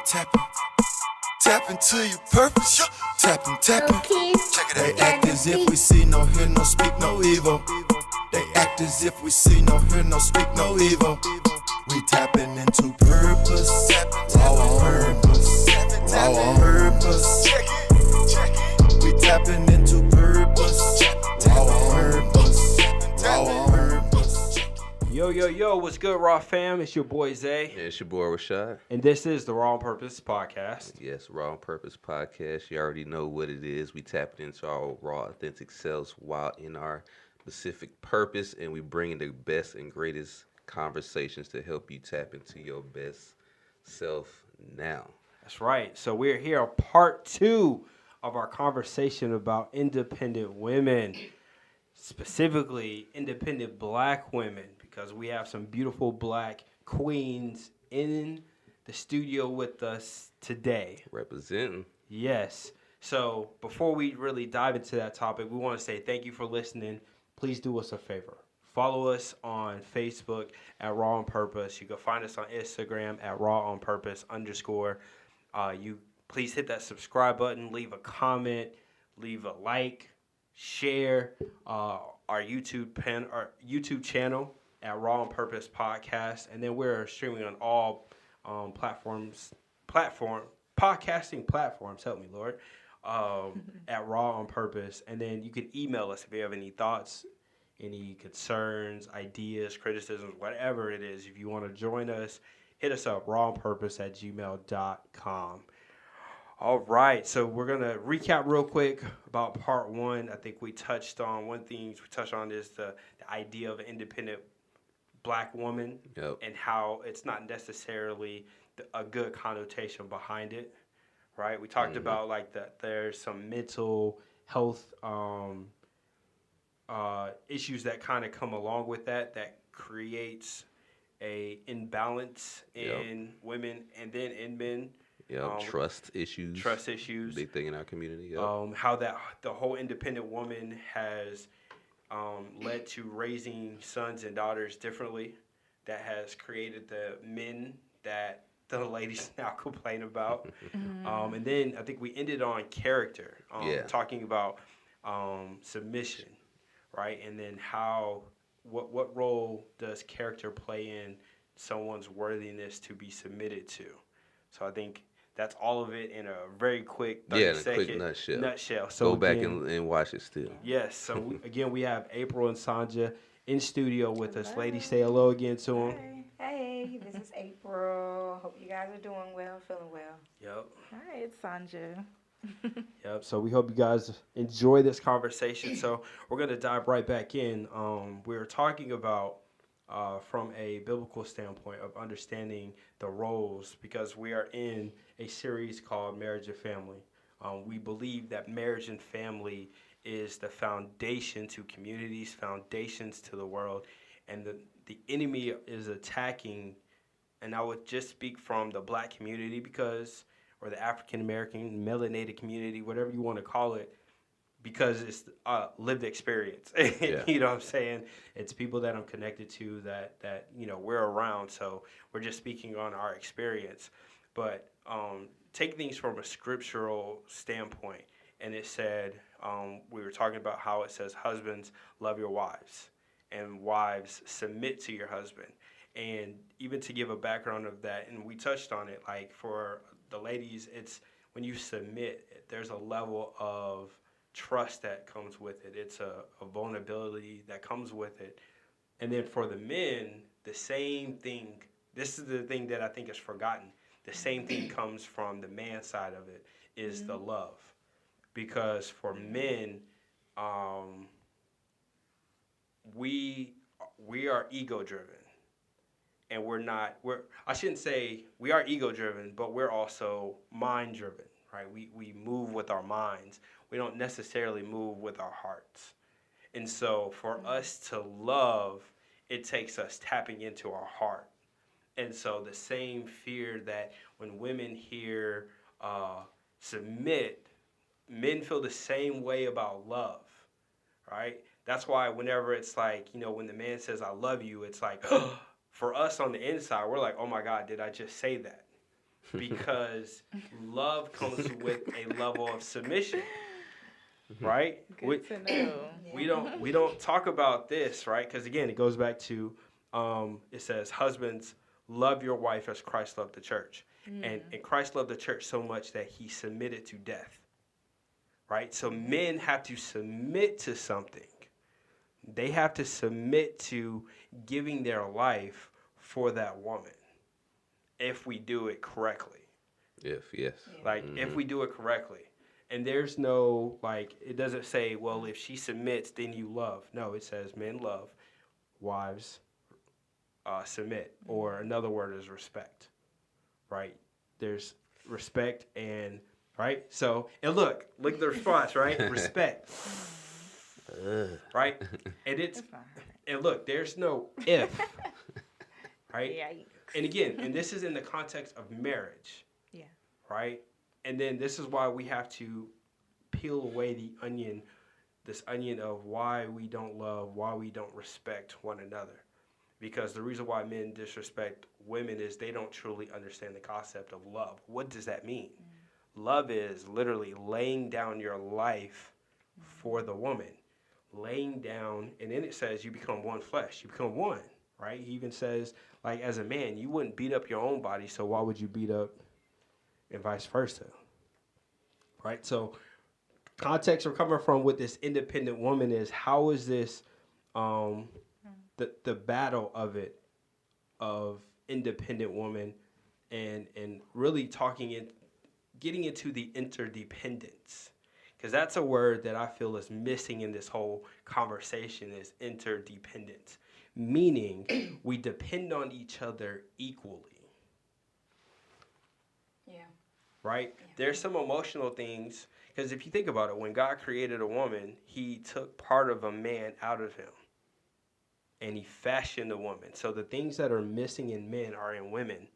tapping. Tap into your purpose. Tapping. Check it. They act as if we see, no hear, no speak, no evil. They act as if we see, no hear, no speak, no evil. We tapping into purpose. Raw purpose. Raw purpose. We tapping into purpose. Raw purpose. Raw purpose. Yo, what's good, Raw fam? It's your boy Zay. Yeah, it's your boy Rashad. And this is the Raw on Purpose podcast. Yes, Raw on Purpose podcast. You already know what it is. We tap into our raw, authentic selves while in our specific purpose, and we bring in the best and greatest conversations to help you tap into your best self now. That's right. So we're here on part 2 of our conversation about independent women, specifically independent black women, because we have some beautiful black queens in the studio with us today. Representing. Yes. So before we really dive into that topic, we want to say thank you for listening. Please do us a favor. Follow us on Facebook at Raw on Purpose. You can find us on Instagram at Raw on Purpose _. You please hit that subscribe button, leave a comment, leave a like, share our YouTube channel at Raw on Purpose Podcast, and then we're streaming on all podcasting platforms. Help me, Lord. At Raw on Purpose, and then you can email us if you have any thoughts, any concerns, ideas, criticisms, whatever it is. If you want to join us, hit us up, rawonpurpose@gmail.com. All right, so we're going to recap real quick about part 1. I think we touched on one thing we touched on is the idea of an independent black woman. Yep. And how it's not necessarily a good connotation behind it, right? We talked about like that there's some mental health issues that kind of come along with that creates a imbalance in women and then in men. Yeah, trust issues. Big thing in our community. Yep. How that the whole independent woman has led to raising sons and daughters differently. That has created the men that the ladies now complain about. And then I think we ended on character, talking about submission, right? And then what role does character play in someone's worthiness to be submitted to? So I think that's all of it in a very quick 30-second nutshell. So go back and watch it still. Yes. So we have April and Sonja in studio with us. Ladies, say hello again to them. Hey, this is April. Hope you guys are doing well, feeling well. Yep. Hi, it's Sonja. Yep. So we hope you guys enjoy this conversation. So we're going to dive right back in. We're talking about from a biblical standpoint of understanding the roles, because we are in a series called Marriage and Family. We believe that marriage and family is the foundation to communities, foundations to the world, and the enemy is attacking, and I would just speak from the black community or the African American, melanated community, whatever you want to call it, because it's lived experience. You know what I'm saying? It's people that I'm connected to that we're around, so we're just speaking on our experience. But take things from a scriptural standpoint, and it said, we were talking about how it says, husbands, love your wives, and wives, submit to your husband. And even to give a background of that, and we touched on it, like for the ladies, it's when you submit, there's a level of trust that comes with it. It's a vulnerability that comes with it. And then for the men, the same thing. This is the thing that I think is forgotten. The same thing comes from the man side of it, is the love. Because for men, we are ego driven. And I shouldn't say we are ego driven, but we're also mind driven, right? We move with our minds. We don't necessarily move with our hearts. And so for us to love, it takes us tapping into our heart. And so the same fear that when women hear submit, men feel the same way about love, right? That's why whenever it's like, when the man says, I love you, it's like, for us on the inside, we're like, oh my God, did I just say that? because love comes with a level of submission, right? Good to know. We don't talk about this, right? Because again, it goes back to it says, husbands, love your wife as Christ loved the church. And Christ loved the church so much that he submitted to death, right? So men have to submit to something. They have to submit to giving their life for that woman if we do it correctly. Yes. Like, if we do it correctly. And there's no, like, it doesn't say, well, if she submits, then you love. No, it says men love, wives submit. Or another word is respect, right? There's respect and, right? So, and look at the response, right? Respect. Right? And it's, and look, there's no if, right? Yikes. And again, and this is in the context of marriage. Yeah. Right? And then this is why we have to peel away this onion of why we don't love, why we don't respect one another. Because the reason why men disrespect women is they don't truly understand the concept of love. What does that mean? Love is literally laying down your life for the woman. Laying down, and then it says you become one flesh. You become one, right? He even says, like, as a man, you wouldn't beat up your own body, so why would you beat up and vice versa, right? So context we're coming from with this independent woman is, how is this the battle of independent woman and really getting into the interdependence, because that's a word that I feel is missing in this whole conversation, is interdependence, meaning we depend on each other equally. Right? Yeah. There's some emotional things, because if you think about it, when God created a woman, he took part of a man out of him and he fashioned a woman. So the things that are missing in men are in women,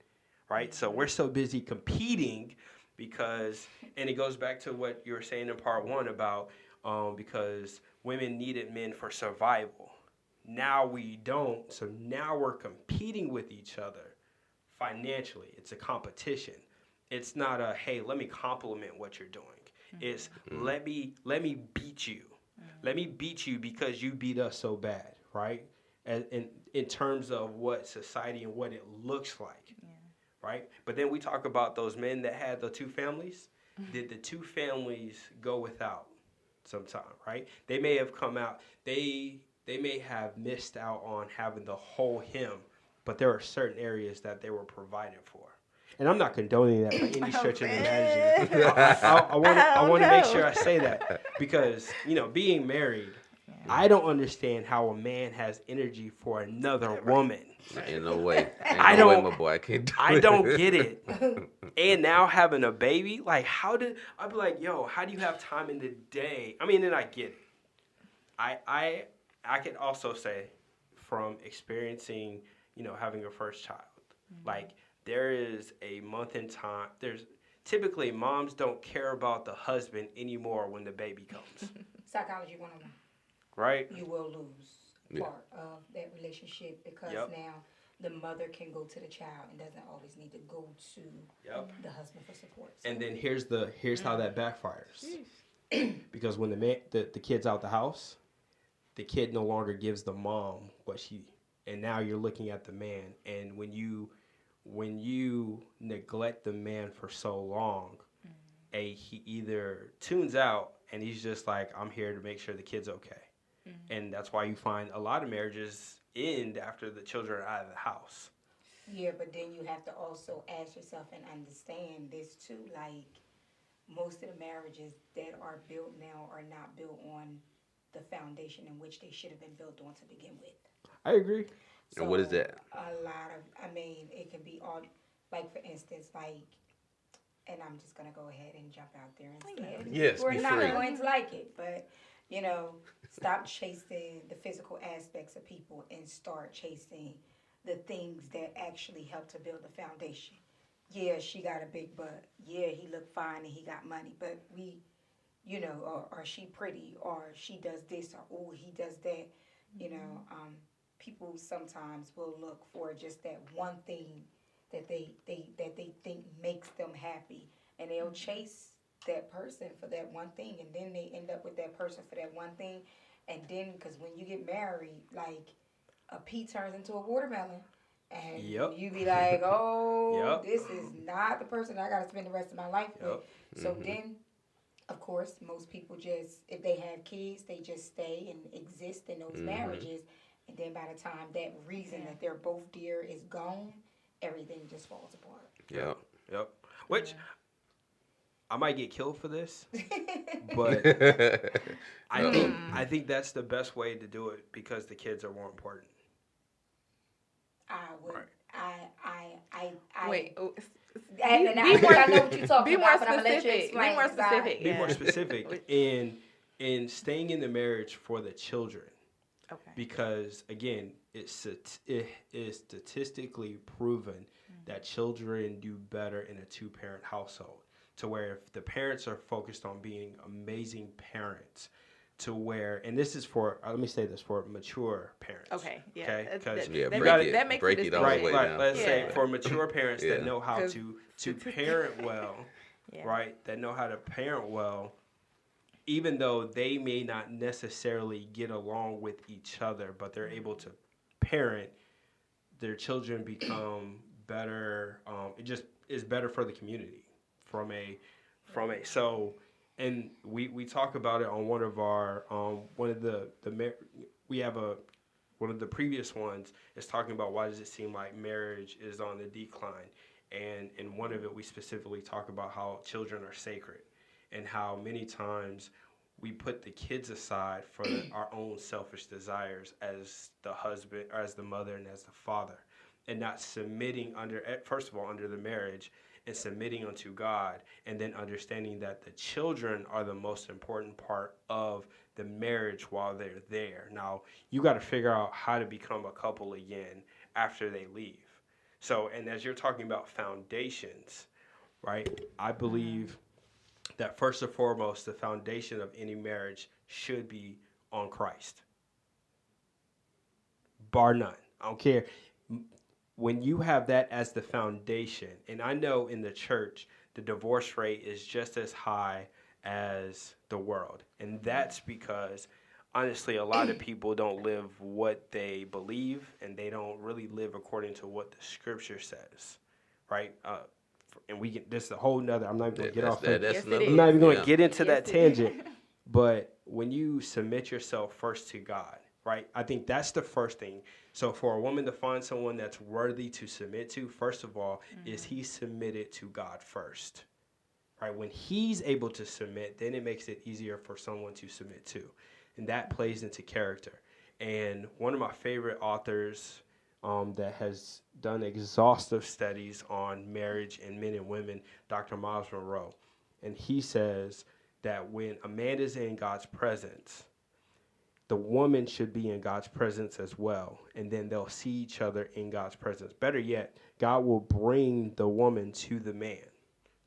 right? So we're so busy competing because, and it goes back to what you were saying in part one about because women needed men for survival. Now we don't, so now we're competing with each other financially. It's a competition. It's not a, hey, let me compliment what you're doing. It's let me beat you. Let me beat you because you beat us so bad, right? In terms of what society and what it looks like, right? But then we talk about those men that had the two families. Did the two families go without sometime, right? They may have come out. They may have missed out on having the whole hymn, but there are certain areas that they were provided for. And I'm not condoning that by any stretch of the imagination. I want to make sure I say that because, being married, I don't understand how a man has energy for another woman. In no way. I no don't, way, my boy. I can't do I it. don't get it. And now having a baby, like I'd be like, yo, how do you have time in the day? I mean, and I get it. I could also say from experiencing, having a first child, like there is a month in time. Typically moms don't care about the husband anymore when the baby comes. Psychology 101. Right? You will lose part of that relationship because now the mother can go to the child and doesn't always need to go to the husband for support. So. And then here's how that backfires. Because when the kid's out the house, the kid no longer gives the mom and now you're looking at the man. And when you neglect the man for so long, he either tunes out and he's just like, I'm here to make sure the kid's okay. And that's why you find a lot of marriages end after the children are out of the house. Yeah, but then you have to also ask yourself and understand this too, like most of the marriages that are built now are not built on the foundation in which they should have been built on to begin with. I agree. So and what is that? A lot of, it can be all, like for instance, and I'm just going to go ahead and jump out there and say it. Yes, We're be not free. going to like it, but, stop chasing the physical aspects of people and start chasing the things that actually help to build the foundation. Yeah, she got a big butt. Yeah, he looked fine and he got money, but or she pretty, or she does this, or he does that. People sometimes will look for just that one thing that they think make they'll chase that person for that one thing, and then they end up with that person for that one thing, and then because when you get married, like a pea turns into a watermelon, and you be like, oh, this is not the person I got to spend the rest of my life with. So then, of course, most people just, if they have kids, they just stay and exist in those marriages, and then by the time that reason that they're both dear is gone, everything just falls apart. Yep. Which I might get killed for this, but I think that's the best way to do it because the kids are more important. Wait. I know what you're talking about, but I'm gonna let you explain. Be more specific in staying in the marriage for the children. Okay. Because again, it is statistically proven that children do better in a two-parent household. To where if the parents are focused on being amazing parents, to where, and this is for, let me say this, for mature parents. Okay, yeah. Okay? Because that makes break it all the way down. Let's say for mature parents that know how to parent well, right? That know how to parent well, even though they may not necessarily get along with each other, but they're able to parent, their children become better. It just is better for the community so, and we talk about it on one of our one of the we have one of the previous ones is talking about why does it seem like marriage is on the decline, and in one of it we specifically talk about how children are sacred and how many times we put the kids aside for our own selfish desires as the husband or as the mother and as the father, and not submitting first of all under the marriage and submitting unto God, and then understanding that the children are the most important part of the marriage while they're there. Now, you got to figure out how to become a couple again after they leave. So, and as you're talking about foundations, right, I believe that first and foremost, the foundation of any marriage should be on Christ. Bar none. I don't care. When you have that as the foundation, and I know in the church, the divorce rate is just as high as the world. And that's because, honestly, a lot of people don't live what they believe, and they don't really live according to what the scripture says, right? And this is a whole nother, I'm not even going to get off that. I'm not even going to get into that tangent. But when you submit yourself first to God, right? I think that's the first thing. So for a woman to find someone that's worthy to submit to, first of all, is he submitted to God first, right? When he's able to submit, then it makes it easier for someone to submit to. And that plays into character. And one of my favorite authors that has done exhaustive studies on marriage and men and women, Dr. Miles Monroe. And he says that when a man is in God's presence, the woman should be in God's presence as well, and then they'll see each other in God's presence. Better yet, God will bring the woman to the man,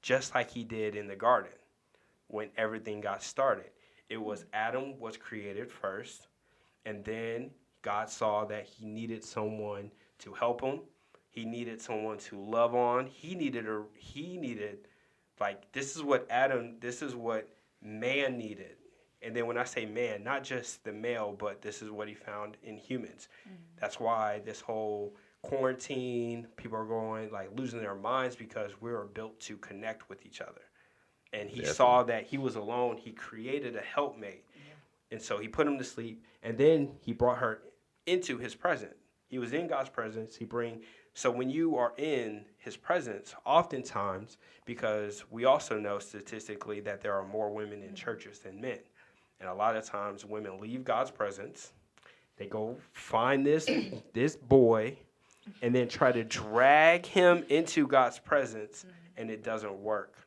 just like he did in the garden when everything got started. It was Adam was created first, and then God saw that he needed someone to help him. He needed someone to love on. He needed this is what man needed. And then when I say man, not just the male, but this is what he found in humans. That's why this whole quarantine, people are going losing their minds because we are built to connect with each other. And he saw that he was alone. He created a helpmate. And so he put him to sleep. And then he brought her into his presence. He was in God's presence. So when you are in his presence, oftentimes, because we also know statistically that there are more women in churches than men. And a lot of times women leave God's presence. They go find this boy and then try to drag him into God's presence, and it doesn't work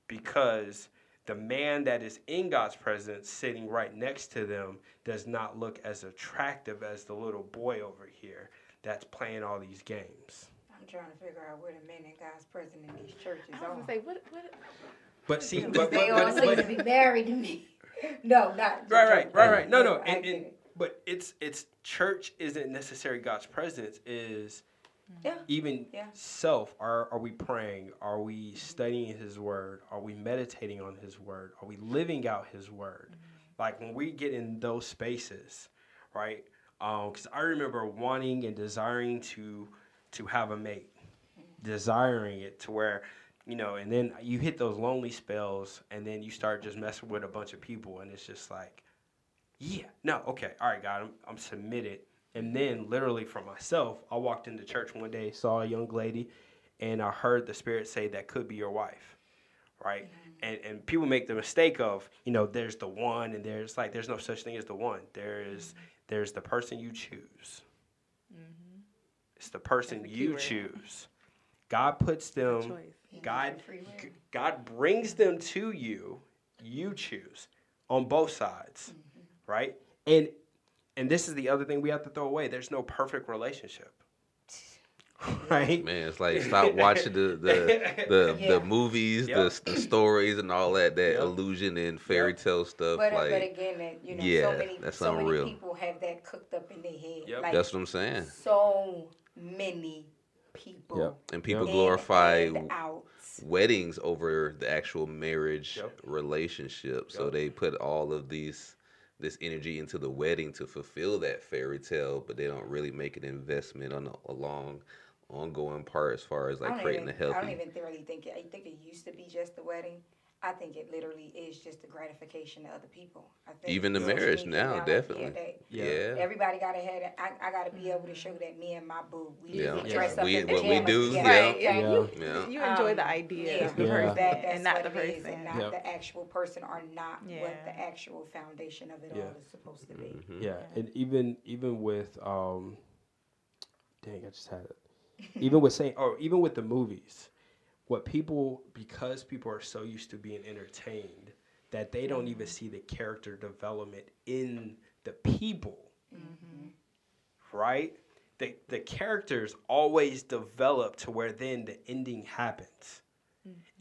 because the man that is in God's presence sitting right next to them does not look as attractive as the little boy over here that's playing all these games. I'm trying to figure out where the men in God's presence in these churches are. I was going to say, what? But see, they all seem to be married to me. No, not right. No. But it's church isn't necessarily God's presence. Is Yeah. Even self, are we praying? Are we studying his word? Are we meditating on his word? Are we living out his word? Like when we get in those spaces, right? Because I remember wanting and desiring to have a mate, desiring it to where, and then you hit those lonely spells, and then you start just messing with a bunch of people, and it's just like, yeah, no, okay, all right, God, I'm submitted. And then literally for myself, I walked into church one day, saw a young lady, and I heard the Spirit say that could be your wife, right? And people make the mistake of, there's the one, and there's no such thing as the one. There's the person you choose. It's the person you choose. God puts them, God brings them to you, you choose on both sides, right? And this is the other thing we have to throw away. There's no perfect relationship. Right? Man, it's like stop watching the movies, the stories and all that illusion and fairy tale stuff. But again, so many people have that cooked up in their head. Yep. Like, that's what I'm saying. So many people. And people glorify weddings over the actual marriage relationship. So they put all of this energy into the wedding to fulfill that fairy tale, but they don't really make an investment on a long, ongoing part as far as creating a healthy. I don't even really think it. I think it used to be just the wedding. I think it literally is just the gratification of other people. I think even the marriage now, definitely. Everybody gotta have that. I gotta be able to show that me and my boo. We dress up in what we do. You enjoy the idea of the person and not the person. And not the actual person, or not what the actual foundation of it all is supposed to be. Yeah, and even with dang, I just had it. Even with even with the movies. Because people are so used to being entertained that they don't even see the character development in the people, right? The characters always develop to where then the ending happens.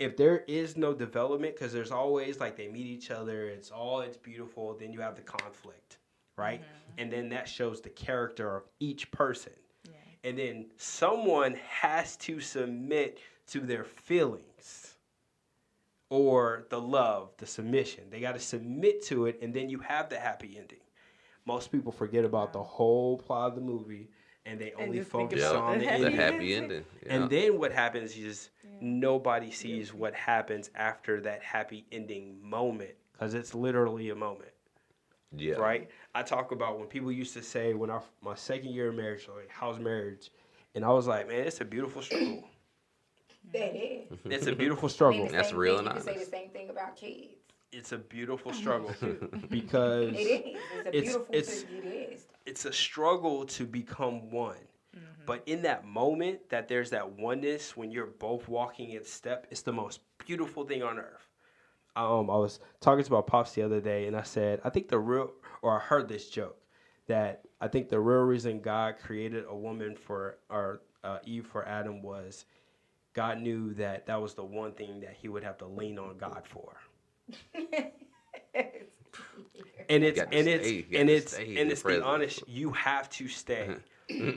If there is no development, because there's always they meet each other, it's beautiful, then you have the conflict, right? And then that shows the character of each person. And then someone has to submit to their feelings or the love, the submission. They got to submit to it, and then you have the happy ending. Most people forget about the whole plot of the movie, and they only focus on the happy ending. Yeah. And then what happens is nobody sees what happens after that happy ending moment, because it's literally a moment. Yeah. Right? I talk about when people used to say, my second year of marriage, how's marriage? And I was like, man, it's a beautiful struggle. That is. It's a beautiful struggle. That's real and honest. You can say the same thing about kids. It's a beautiful struggle because it is. It's a struggle to become one. But in that moment that there's that oneness when you're both walking in step, it's the most beautiful thing on earth. I was talking to my pops the other day, and I said, I heard this joke, that I think the real reason God created a woman Eve for Adam was God knew that was the one thing that he would have to lean on God for. And it's the honest, you have to stay.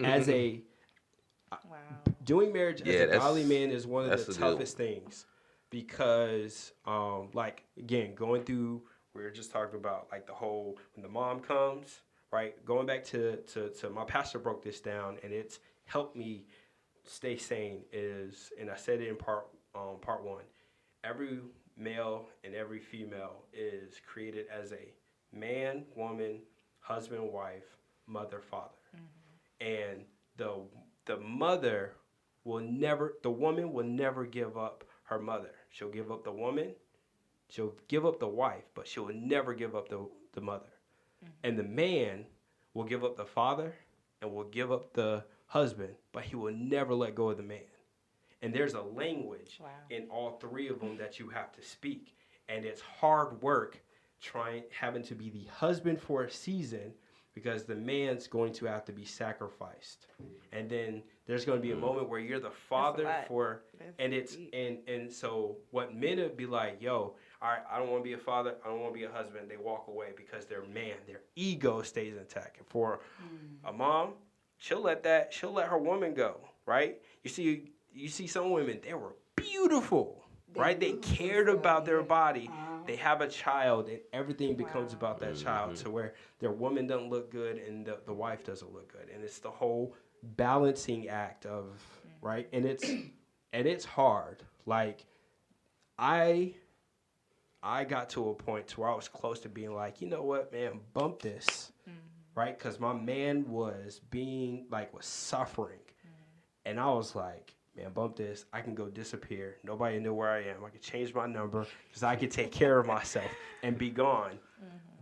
As a doing marriage as a godly man is one of the toughest things, because again, going through, we were just talking about the whole, when the mom comes, right? Going back to my pastor broke this down, and it's helped me stay sane, and I said it in part one, every male and every female is created as a man, woman, husband, wife, mother, father. And the mother the woman will never give up her mother. She'll give up the woman, she'll give up the wife, but she'll never give up the mother. And the man will give up the father and will give up the husband, but he will never let go of the man. And there's a language in all three of them that you have to speak. And it's hard work having to be the husband for a season, because the man's going to have to be sacrificed. And then there's going to be a moment where you're the father and so what men would be like, yo, all right, I don't want to be a father, I don't want to be a husband. They walk away because their ego stays intact. And for a mom, she'll let her woman go. right? You see some women, they were beautiful, right? They cared about their body. They have a child, and everything becomes about that child, to where their woman doesn't look good and the wife doesn't look good. And it's the whole balancing act of, right? And it's hard. Like, I got to a point to where I was close to being like, you know what, man, bump this, right? Because my man was suffering. And I was like, man, bump this. I can go disappear. Nobody knew where I am. I could change my number because I could take care of myself and be gone.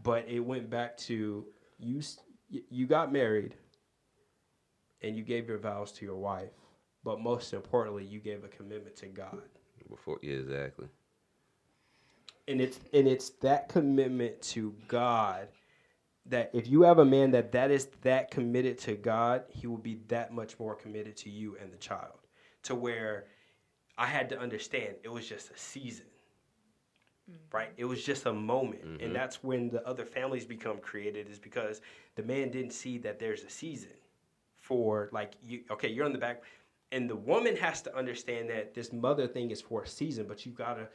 But it went back to you got married and you gave your vows to your wife. But most importantly, you gave a commitment to God. Yeah, exactly. And it's that commitment to God that if you have a man that is that committed to God, he will be that much more committed to you and the child. To where I had to understand it was just a season, right? It was just a moment. And that's when the other families become created, is because the man didn't see that there's a season for, like, you're on the back. And the woman has to understand that this mother thing is for a season, but you gotta,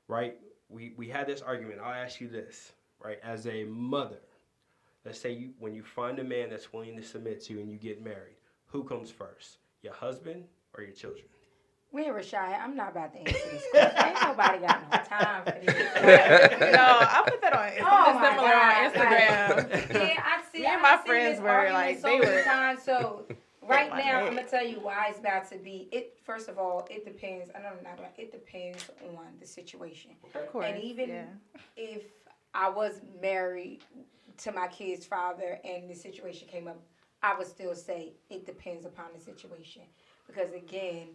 right? We had this argument. I'll ask you this, right? As a mother, let's say when you find a man that's willing to submit to you and you get married, who comes first? Your husband or your children? Wait, Rashaya, I'm not about to answer this question. Ain't nobody got no time for this. No, I put that on Instagram. Yeah, I see. Me and my friends were like, so many times. So right now, I'm gonna tell you why it's about to be. First of all, it depends. It depends on the situation. Of course, and even if I was married to my kid's father and the situation came up, I would still say it depends upon the situation. Because again,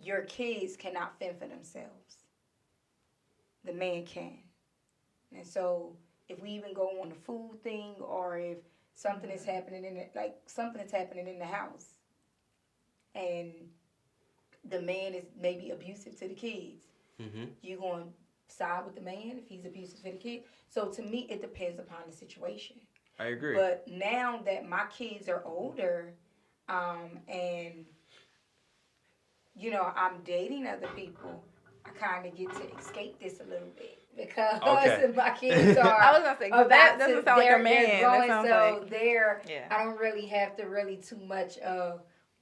your kids cannot fend for themselves. The man can. And so if we even go on the food thing, or if something is happening in the house, and the man is maybe abusive to the kids, you going to side with the man if he's abusive to the kids? So to me, it depends upon the situation. I agree. But now that my kids are older, and I'm dating other people, I kind of get to escape this a little bit, because my kids are. I was gonna say, that doesn't sound like a man. Growing, that sounds I don't really have to too much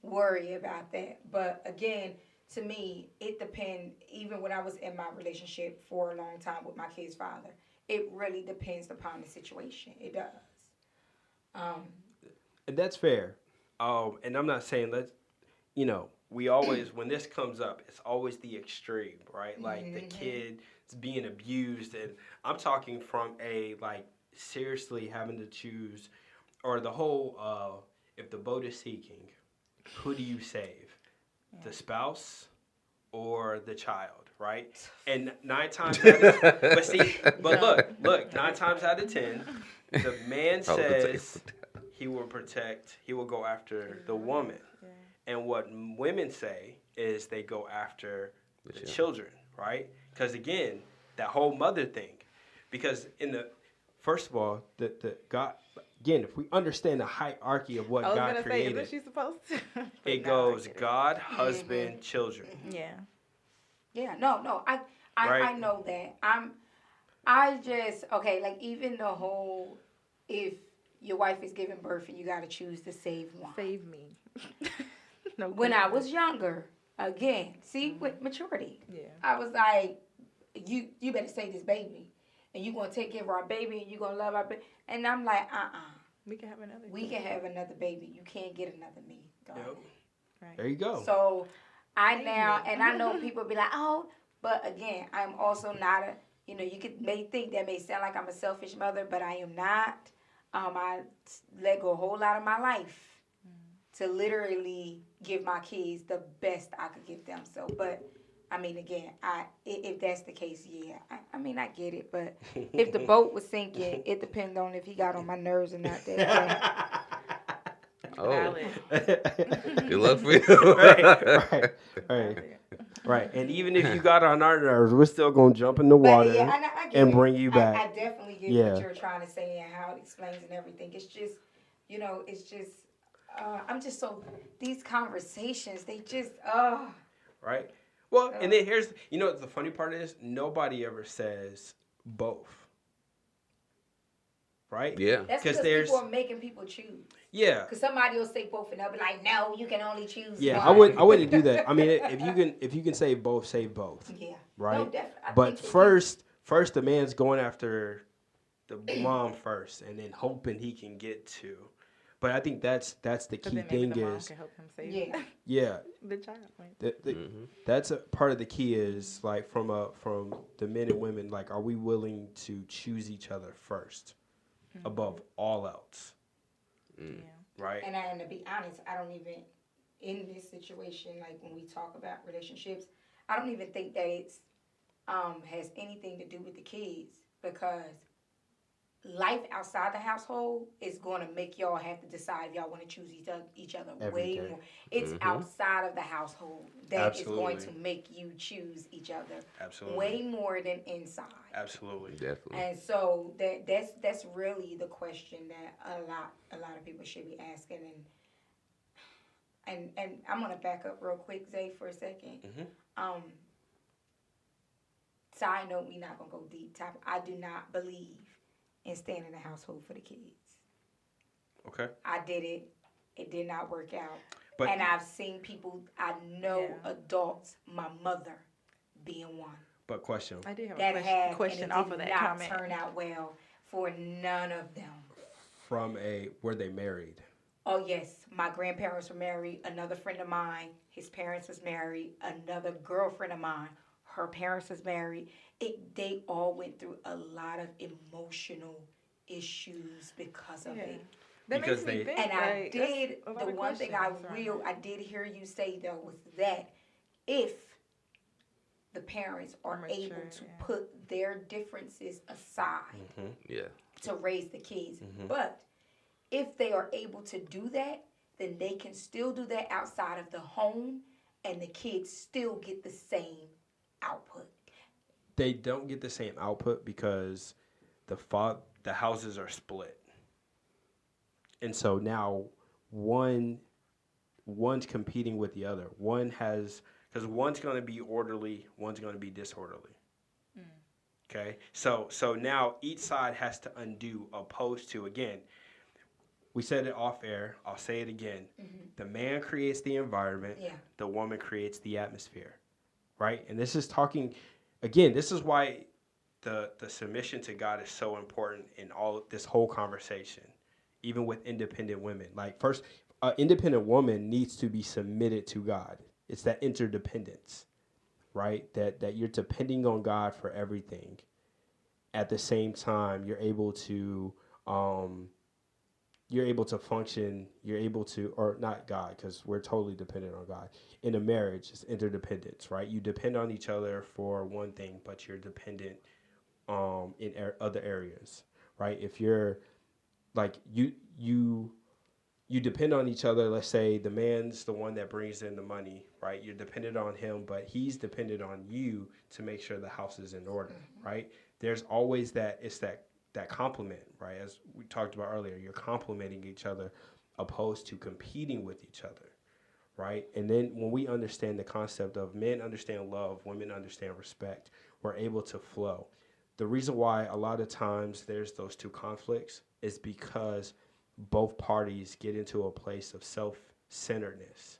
worry about that. But again, to me, it depends. Even when I was in my relationship for a long time with my kid's father, it really depends upon the situation. It does. And that's fair. And I'm not saying we always, when this comes up, it's always the extreme, right? Like the kid is being abused, and I'm talking from seriously having to choose, or the whole, if the boat is sinking, who do you save? The spouse or the child, right? And 9 times out of 9 times out of 10, the man says he will protect, he will go after the woman. And what women say is they go after the children, right? Because again, that whole mother thing. Because first of all, the God, again, if we understand the hierarchy of what God created, isn't she supposed to? It goes God, husband, children. Yeah. Yeah. No. I know that. Even the whole, if your wife is giving birth and you got to choose to save one. Save me. No. When I was younger, again, with maturity, I was like, you better save this baby, and you gonna take care of our baby, and you gonna love our baby. And I'm like, we can have another. We can have another baby. You can't get another me. Yep. Right. There you go. So I know people be like, oh, but again, I'm also not you may think that may sound like I'm a selfish mother, but I am not. I let go a whole lot of my life to literally give my kids the best I could give them. So, but I mean, again, if that's the case, I get it. But if the boat was sinking, it depends on if he got on my nerves or not. Oh, good luck for you. Right. And even if you got on our nerves, we're still gonna jump in the water and bring you back. I definitely get what you're trying to say and how it explains and everything. It's just, I'm just so, these conversations, they just, Right? Well, and then here's, what the funny part is? Nobody ever says both. Right? Yeah. That's because people are making people choose. Yeah. Because somebody will say both and they'll be like, no, you can only choose Yeah, one. I wouldn't do that. I mean, if you can say both, say both. Yeah. Right? No, definitely. But first the man's going after the mom first and then hoping he can get to. But I think that's the key thing the mom is can help him save the child. That's a part of the key is like from the men and women, like, are we willing to choose each other first above all else? Right. And to be honest, I don't even, in this situation, like when we talk about relationships, I don't even think that it's has anything to do with the kids, because life outside the household is going to make y'all have to decide if y'all want to choose each other way more. It's outside of the household that is going to make you choose each other way more than inside. Absolutely. Definitely. And so that's really the question that a lot of people should be asking. And I'm gonna back up real quick, Zay, for a second. Side note, we're not gonna go deep. I do not believe in staying in the household for the kids. Okay. I did it. It did not work out. And I've seen people, I know adults, my mother being one. But question. I do have a question off of that comment. It did not turn out well for none of them. Were they married? Oh, yes. My grandparents were married. Another friend of mine, his parents was married. Another girlfriend of mine, her parents was married. They all went through a lot of emotional issues because of it. That makes me think. And I did, the one thing I did hear you say, though, was that if the parents are able to put their differences aside to raise the kids, but if they are able to do that, then they can still do that outside of the home, and the kids still get the same output. They don't get the same output because the houses are split. And so now one's competing with the other. Because one's going to be orderly, one's going to be disorderly. Okay? So now each side has to undo, opposed to, again, we said it off air, I'll say it again. The man creates the environment, the woman creates the atmosphere. Right? And this is talking, again, this is why the submission to God is so important in all of this whole conversation, even with independent women. Like, first, an independent woman needs to be submitted to God. It's that interdependence, right? That you're depending on God for everything. At the same time, you're able to function, or not God, because we're totally dependent on God. In a marriage, it's interdependence, right? You depend on each other for one thing, but you're dependent in other areas, right? If you're like you depend on each other. Let's say the man's the one that brings in the money, right? You're dependent on him, but he's dependent on you to make sure the house is in order, right? There's always that compliment, right? As we talked about earlier, you're complementing each other opposed to competing with each other, right? And then when we understand the concept of men understand love, women understand respect, we're able to flow. The reason why a lot of times there's those two conflicts is because both parties get into a place of self-centeredness.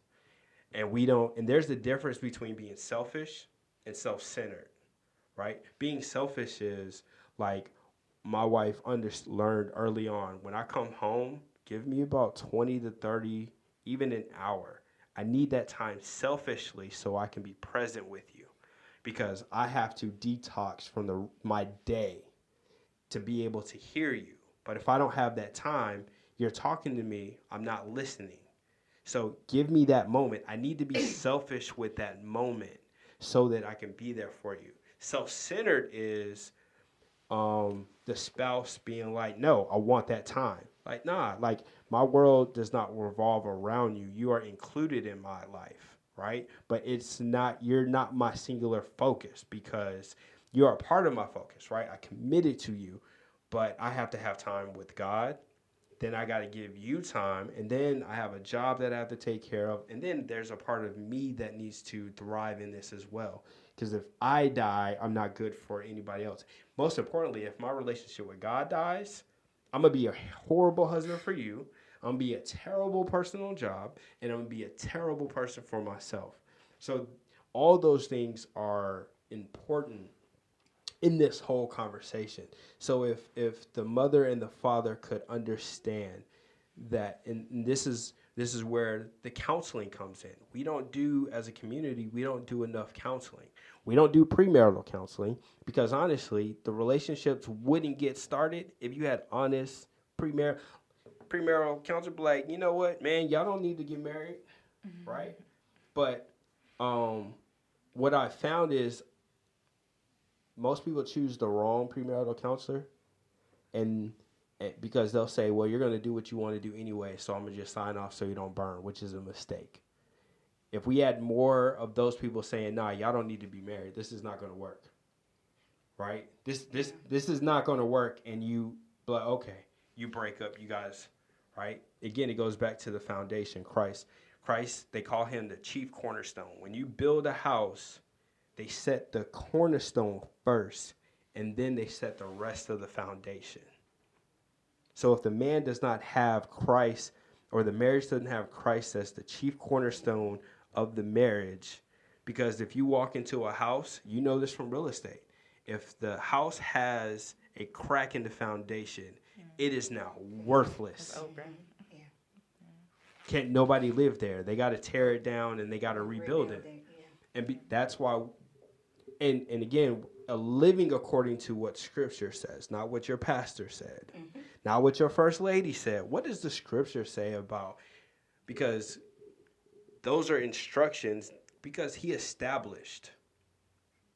And there's the difference between being selfish and self-centered, right? Being selfish is like, my wife learned early on, when I come home, give me about 20 to 30, even an hour. I need that time selfishly so I can be present with you, because I have to detox from my day to be able to hear you. But if I don't have that time, you're talking to me, I'm not listening. So give me that moment. I need to be selfish with that moment so that I can be there for you. Self-centered is the spouse being like, no, I want that time. Like, nah, like, my world does not revolve around you. You are included in my life, right? But you're not my singular focus, because you are a part of my focus, right? I committed to you, but I have to have time with God. then I got to give you time, and then I have a job that I have to take care of, and then there's a part of me that needs to thrive in this as well. Because if I die, I'm not good for anybody else. Most importantly, if my relationship with God dies, I'm going to be a horrible husband for you. I'm going to be a terrible person on job, and I'm going to be a terrible person for myself. So all those things are important in this whole conversation. So if the mother and the father could understand that, and this is where the counseling comes in. We don't do, as a community, we don't do enough counseling. We don't do premarital counseling because honestly, the relationships wouldn't get started if you had honest premarital counselor. Like, you know what, man, y'all don't need to get married, right? But what I found is most people choose the wrong premarital counselor, and because they'll say, well, you're going to do what you want to do anyway, so I'm going to just sign off so you don't burn, which is a mistake. If we had more of those people saying, nah, y'all don't need to be married, this is not going to work, right? This is not going to work, and you, but okay, you break up, you guys, right? Again, it goes back to the foundation, Christ. Christ, they call him the chief cornerstone. When you build a house, they set the cornerstone first, and then they set the rest of the foundation. So if the man does not have Christ, or the marriage doesn't have Christ as the chief cornerstone of the marriage, because if you walk into a house, you know this from real estate, if the house has a crack in the foundation, it is now worthless. It's over. Can't nobody live there. They got to tear it down and they got to rebuild it. And that's why, and again, living according to what Scripture says, not what your pastor said, not what your first lady said. What does the Scripture say about? Because those are instructions. Because he established,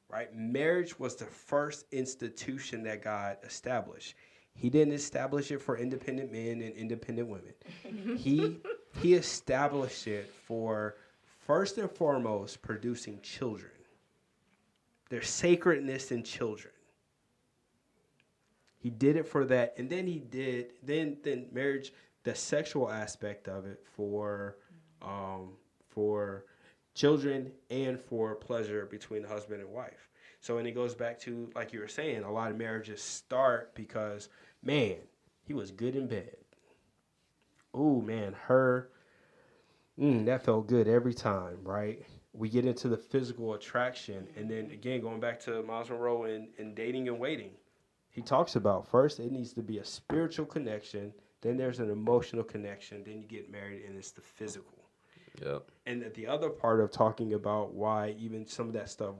right? Marriage was the first institution that God established. He didn't establish it for independent men and independent women. He established it for, first and foremost, producing children. There's sacredness in children. He did it for that, and then he did then marriage, the sexual aspect of it for children and for pleasure between the husband and wife. So, and it goes back to, like you were saying, a lot of marriages start because, man, he was good in bed. Ooh, man, that felt good every time, right? We get into the physical attraction. And then, again, going back to Miles Monroe and dating and waiting, he talks about first it needs to be a spiritual connection, then there's an emotional connection, then you get married, and it's the physical. Yep. And the other part of talking about why even some of that stuff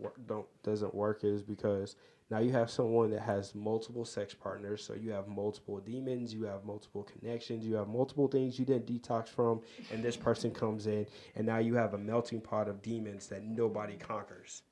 doesn't work is because now you have someone that has multiple sex partners, so you have multiple demons, you have multiple connections, you have multiple things you didn't detox from, and this person comes in, and now you have a melting pot of demons that nobody conquers.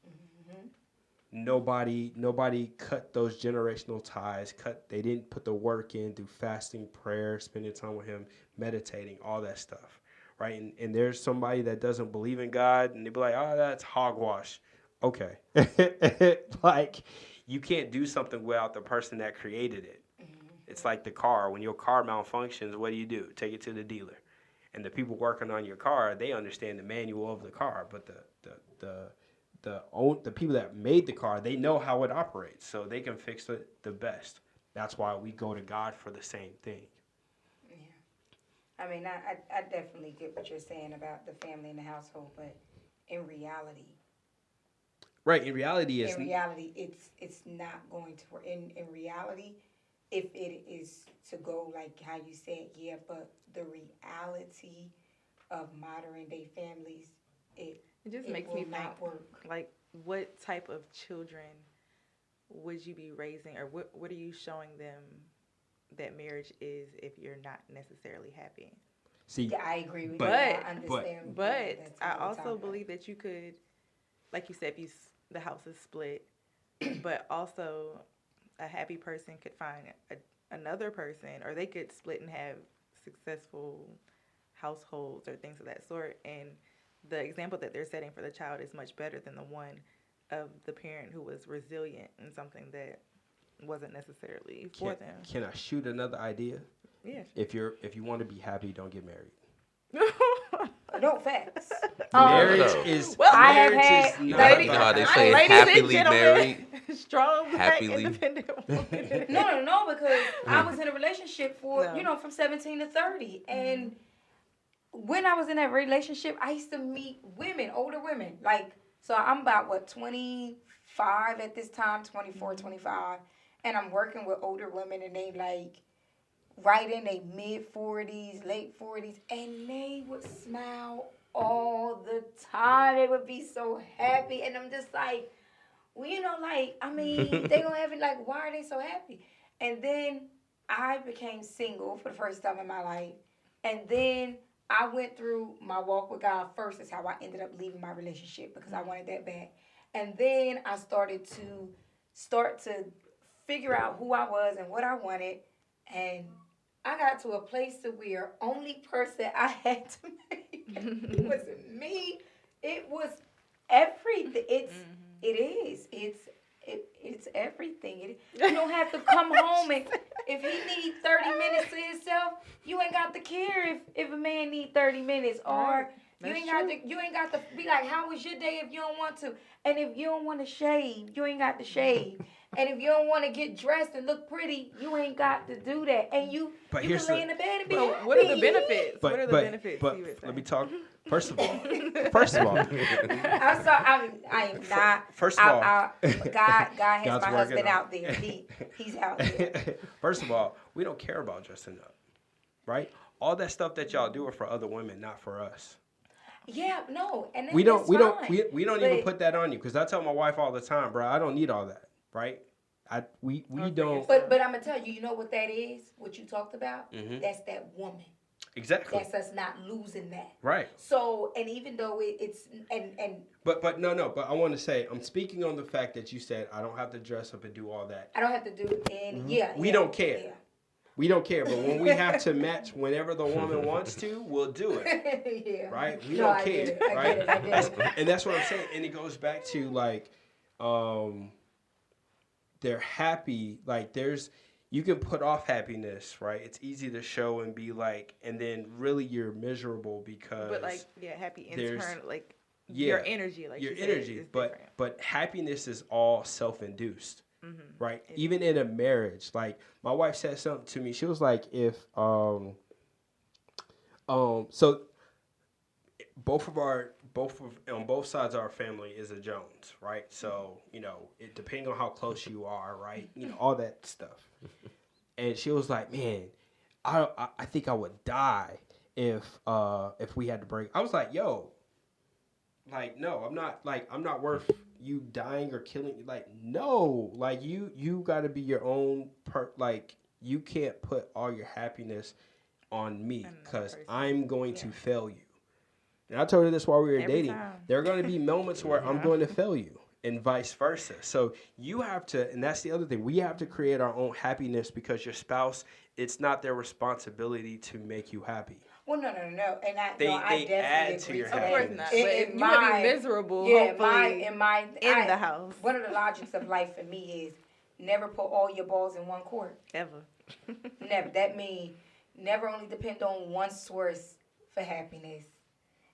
Nobody cut those generational ties. They didn't put the work in through fasting, prayer, spending time with him, meditating, all that stuff. Right, and there's somebody that doesn't believe in God, and they be like, "Oh, that's hogwash." Okay, like you can't do something without the person that created it. It's like the car. When your car malfunctions, what do? Take it to the dealer, and the people working on your car, they understand the manual of the car, but the people that made the car, they know how it operates, so they can fix it the best. That's why we go to God for the same thing. I mean, I definitely get what you're saying about the family and the household, but in reality, it's not going to work. In reality, if it is to go like how you said, but the reality of modern day families, it just makes me think, like, what type of children would you be raising, or what are you showing them that marriage is if you're not necessarily happy? See, I agree with you. I understand. But I also believe that you could, like you said, if the house is split, but also a happy person could find another person, or they could split and have successful households or things of that sort. And the example that they're setting for the child is much better than the one of the parent who was resilient in something that wasn't necessarily for them. Can I shoot another idea? Yeah. If you want to be happy, don't get married. No facts. Marriage is. Well, I have marriage had- is You not know how they about say Ladies and happily gentlemen, married. strong, black, Happily. independent woman. No, because I was in a relationship for, No. from 17 to 30. And when I was in that relationship, I used to meet women, older women. Like, so I'm about, 25 at this time, 24, 25. And I'm working with older women, and they, like, right in their mid-40s, late 40s. And they would smile all the time. They would be so happy. And I'm just like, well, they gonna have it, like, why are they so happy? And then I became single for the first time in my life. And then I went through my walk with God first. That's how I ended up leaving my relationship, because I wanted that bad. And then I started to figure out who I was and what I wanted. And I got to a place to where only person I had to make wasn't me. It was everything. It's everything. You don't have to come home, and if he needs 30 minutes to himself, you ain't got to care if a man need 30 minutes, or you ain't got to be like, how was your day if you don't want to? And if you don't want to shave, you ain't got to shave. And if you don't want to get dressed and look pretty, you ain't got to do that. And you can lay in the bed and be happy. What are the benefits? What are the benefits? But you would say? let me talk. First of all, I'm sorry. I am not. First of all, God has God's my working husband on- out there. He's out there. First of all, we don't care about dressing up, right? All that stuff that y'all do are for other women, not for us. Yeah, no, and We don't fine. we don't even put that on you, because I tell my wife all the time, bro, I don't need all that, right? We don't. But I'm gonna tell you, you know what that is? What you talked about? Mhm. That's that woman. Exactly. That's us not losing that. Right. So, and even though it's But no. But I want to say, I'm speaking on the fact that you said I don't have to dress up and do all that. I don't have to do any. We don't care. Yeah. We don't care. But when we have to match, whenever the woman wants to, we'll do it. Yeah. Right? We No, don't I care. get it. Right? I get it. And that's what I'm saying. And it goes back to like, they're happy. Like you can put off happiness, right? It's easy to show and be like, and then really you're miserable because. But happy internal, yeah, your energy, like your you said, energy. is But different. but happiness is all self-induced, right? It Even in a marriage, like my wife said something to me. She was like, if so on both sides of our family is a Jones, right? So it depending on how close you are, right? All that stuff. And she was like, man, I think I would die if we had to break. I was like, yo, like, no, I'm not worth you dying or killing. Like, no, like you got to be your own like you can't put all your happiness on me, because I'm going to fail you. And I told her this while we were dating. time. There are going to be moments where I'm going to fail you, and vice versa. So you have to, and that's the other thing. We have to create our own happiness, because your spouse, it's not their responsibility to make you happy. Well, no. And I They definitely add to agree your to Of that. course happiness. not. But In you would my- be miserable, Yeah, hopefully, in the house. One of the logics of life for me is never put all your balls in one court. Ever. Never. That means never only depend on one source for happiness.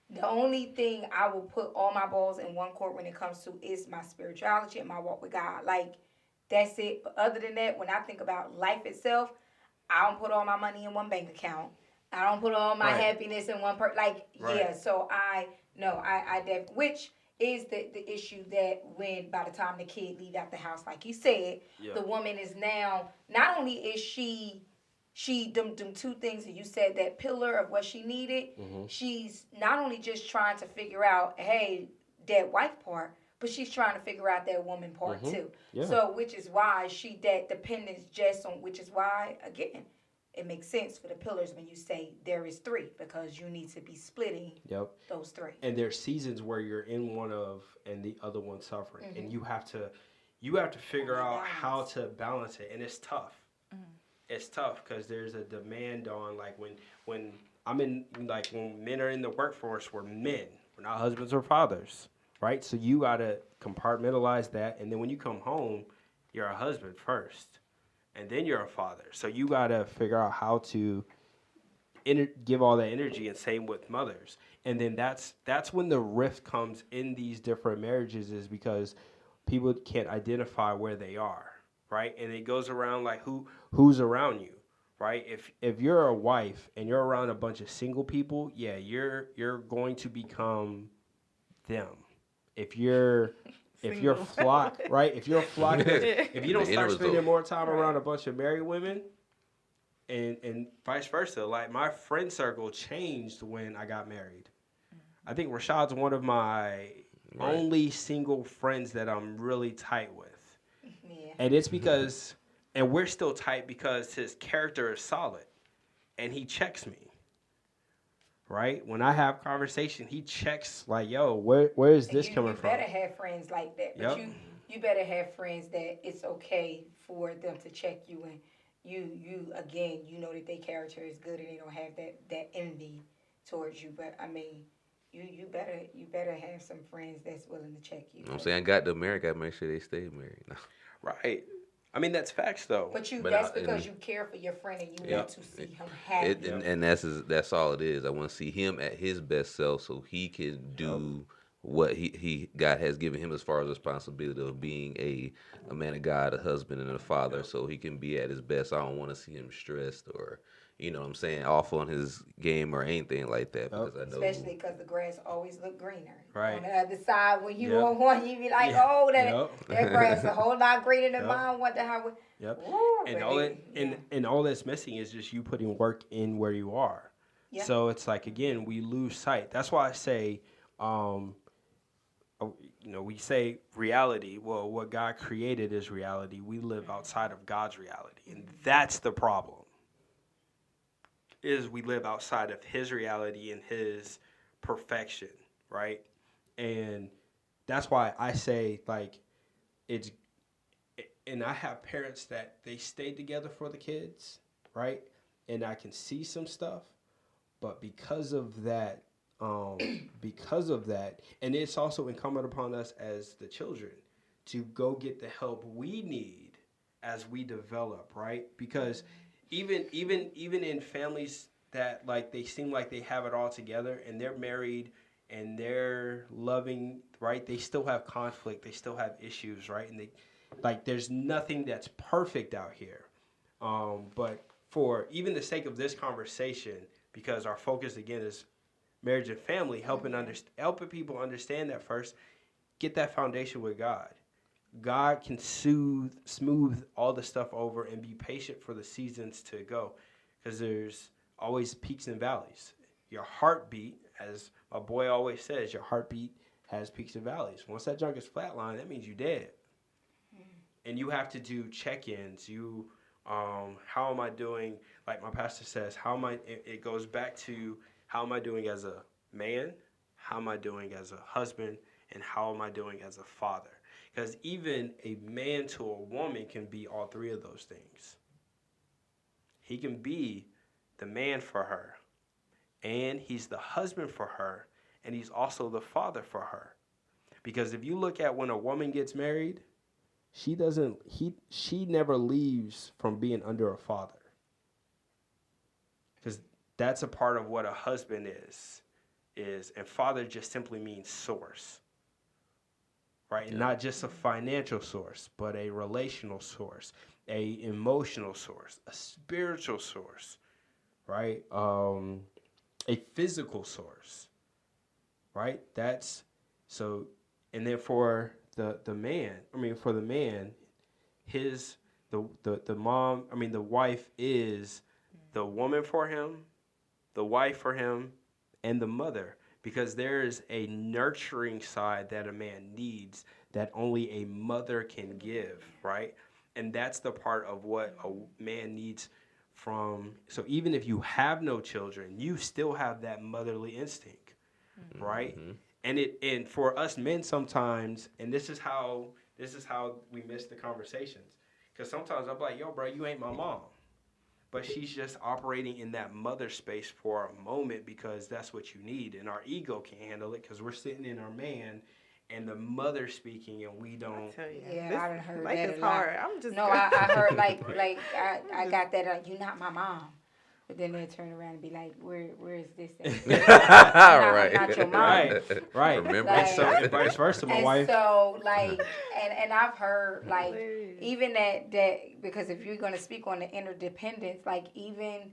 The only thing I will put all my balls in one court when it comes to is my spirituality and my walk with God. Like, that's it. But other than that, when I think about life itself, I don't put all my money in one bank account. I don't put all my happiness in one yeah. So I definitely, which is the issue that when by the time the kid leave out the house, like you said, the woman is now, not only is she them two things that you said, that pillar of what she needed, she's not only just trying to figure out, hey, that wife part, but she's trying to figure out that woman part too. Yeah. So which is why that dependence just on, which is why, again, it makes sense for the pillars when you say there is three, because you need to be splitting those three. And there's seasons where you're in one of and the other one suffering, and you have to figure out how to balance it, and it's tough. It's tough because there's a demand on, like, when I'm in, like, when men are in the workforce, we're men, we're not husbands or fathers, right? So you gotta compartmentalize that, and then when you come home, You're a husband first, and then you're a father. So you got to figure out how to give all that energy, and same with mothers. And then that's when the rift comes in these different marriages, is because people can't identify where they are, right? And it goes around like who's around you, right? If you're a wife and you're around a bunch of single people, yeah, you're going to become them. If you're flock, right? If you're a flock, if you don't The end start result. spending more time around a bunch of married women, and vice versa, like my friend circle changed when I got married. I think Rashad's one of my only single friends that I'm really tight with. Yeah. And it's because, and we're still tight because his character is solid and he checks me, right? When I have conversation, he checks like, yo, where is this coming from? You better have friends like that. But you better have friends that it's okay for them to check you, and you again, you know that their character is good and they don't have that envy towards you. But I mean, you better have some friends that's willing to check you. You know what I'm saying? Got to marry, got to make sure they stay married. Right. I mean, that's facts, though. But that's because you care for your friend and you want to see him happy. And that's all it is. I want to see him at his best self so he can do what he God has given him as far as responsibility of being a man of God, a husband, and a father, so he can be at his best. I don't want to see him stressed or, you know what I'm saying, off on his game or anything like that, because I know. Especially because the grass always look greener. Right. On the other side, when you on one, you be like, oh, that grass is a whole lot greener than mine. Wonder how. Ooh, and all that's missing is just you putting work in where you are. Yeah. So it's like, again, we lose sight. That's why I say, we say reality. Well, what God created is reality. We live outside of God's reality, and that's the problem. Is we live outside of His reality and His perfection, right? And that's why I say, like, and I have parents that they stay together for the kids, right? And I can see some stuff, but because of that, and it's also incumbent upon us as the children to go get the help we need as we develop, right? Because even in families that, like, they seem like they have it all together and they're married and they're loving, right? They still have conflict, they still have issues, right? And there's nothing that's perfect out here. But for even the sake of this conversation, because our focus again is marriage and family, helping people understand that first, get that foundation with God. God can smooth all the stuff over and be patient for the seasons to go, because there's always peaks and valleys. Your heartbeat, as my boy always says, your heartbeat has peaks and valleys. Once that junk is flatlined, that means you're dead. And you have to do check-ins. How am I doing? Like my pastor says, it goes back to, how am I doing as a man? How am I doing as a husband? And how am I doing as a father? Because even a man to a woman can be all three of those things. He can be the man for her, and he's the husband for her, and he's also the father for her. Because if you look at when a woman gets married, she never leaves from being under a father. Because that's a part of what a husband is, and father just simply means source, right? Yeah. Not just a financial source, but a relational source, a emotional source, a spiritual source, right? A physical source, right? That's so. And then for the man, the wife is the woman for him, the wife for him, and the mother, because there is a nurturing side that a man needs that only a mother can give, right? And that's the part of what a man needs from. So even if you have no children, you still have that motherly instinct, right? Mm-hmm. And for us men sometimes, and this is how we miss the conversations, because sometimes I'm like, yo, bro, you ain't my mom. But she's just operating in that mother space for a moment because that's what you need. And our ego can't handle it because we're sitting in our man and the mother speaking, and we don't. I tell you, Yeah, I done heard life that is a lot. hard. I'm just No, I heard like I got that. You're not my mom. But then they turn around and be like, where is this at? I'm not your mom. Right. Remember? And Like- so, and vice versa, my And wife. so, like, and I've heard, like, Hilarious. even that, because if you're going to speak on the interdependence, like, even,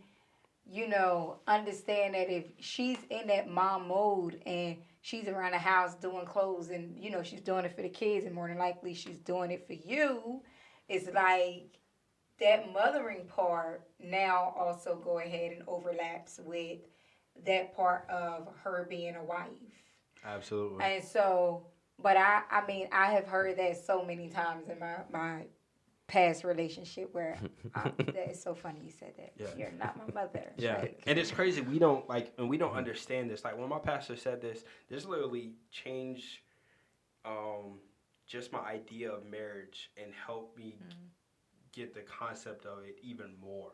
understand that if she's in that mom mode and she's around the house doing clothes and, she's doing it for the kids and more than likely she's doing it for you, it's like that mothering part now also go ahead and overlaps with that part of her being a wife. Absolutely. And so, but I have heard that so many times in my past relationship where that is so funny you said that. Yeah. You're not my mother. Yeah, Like, and it's crazy. We don't understand this. Like when my pastor said this literally changed just my idea of marriage and helped me get the concept of it even more.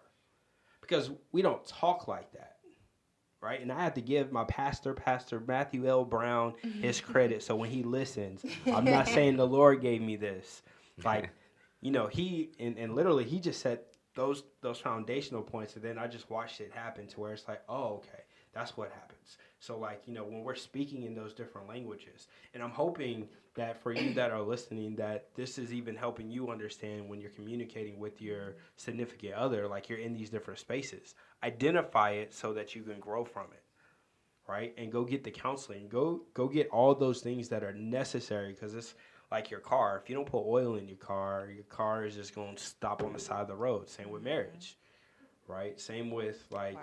Because we don't talk like that, right? And I have to give my Pastor Matthew L. Brown, his credit. So when he listens, I'm not saying the Lord gave me this. Like, he and literally he just set those foundational points, and then I just watched it happen to where it's like, oh, okay, that's what happens. So like, when we're speaking in those different languages, and I'm hoping that for you that are listening, that this is even helping you understand when you're communicating with your significant other, like you're in these different spaces. Identify it so that you can grow from it, right? And go get the counseling. Go get all those things that are necessary, because it's like your car. If you don't put oil in your car is just going to stop on the side of the road. Same with marriage, right? Same with like,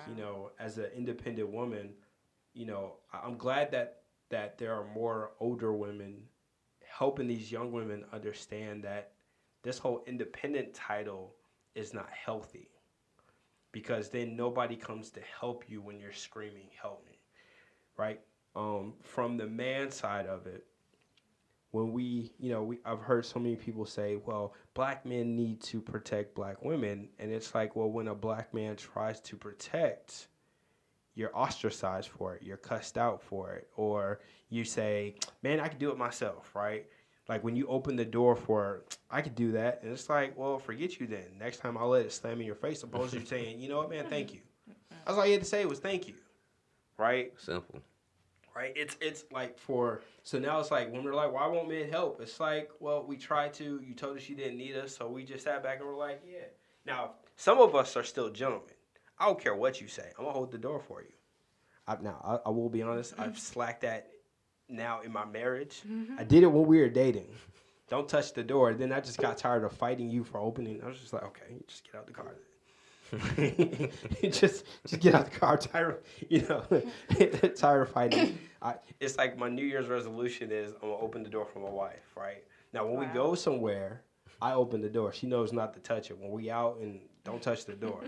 as an independent woman, I'm glad that there are more older women helping these young women understand that this whole independent title is not healthy, because then nobody comes to help you when you're screaming, help me, right? From the man side of it, when I've heard so many people say, well, black men need to protect black women. And it's like, well, when a black man tries to protect, you're ostracized for it. You're cussed out for it. Or you say, man, I can do it myself, right? Like when you open the door for, I could do that. And it's like, well, forget you then. Next time I'll let it slam in your face. Suppose you're saying, you know what, man, thank you. That's all you had to say was thank you, right? Simple. Right? It's like so now it's like when we're like, why won't men help? It's like, well, we tried to. You told us you didn't need us, so we just sat back and we're like, yeah. Now, some of us are still gentlemen. I don't care what you say. I'm going to hold the door for you. I will be honest. I've slacked that now in my marriage. I did it when we were dating. Don't touch the door. Then I just got tired of fighting you for opening. I was just like, okay, just get out the car then. just get out the car. Tired of fighting. It's like my New Year's resolution is I'm gonna open the door for my wife. Right now, when we go somewhere, I open the door. She knows not to touch it. When we out, and don't touch the door.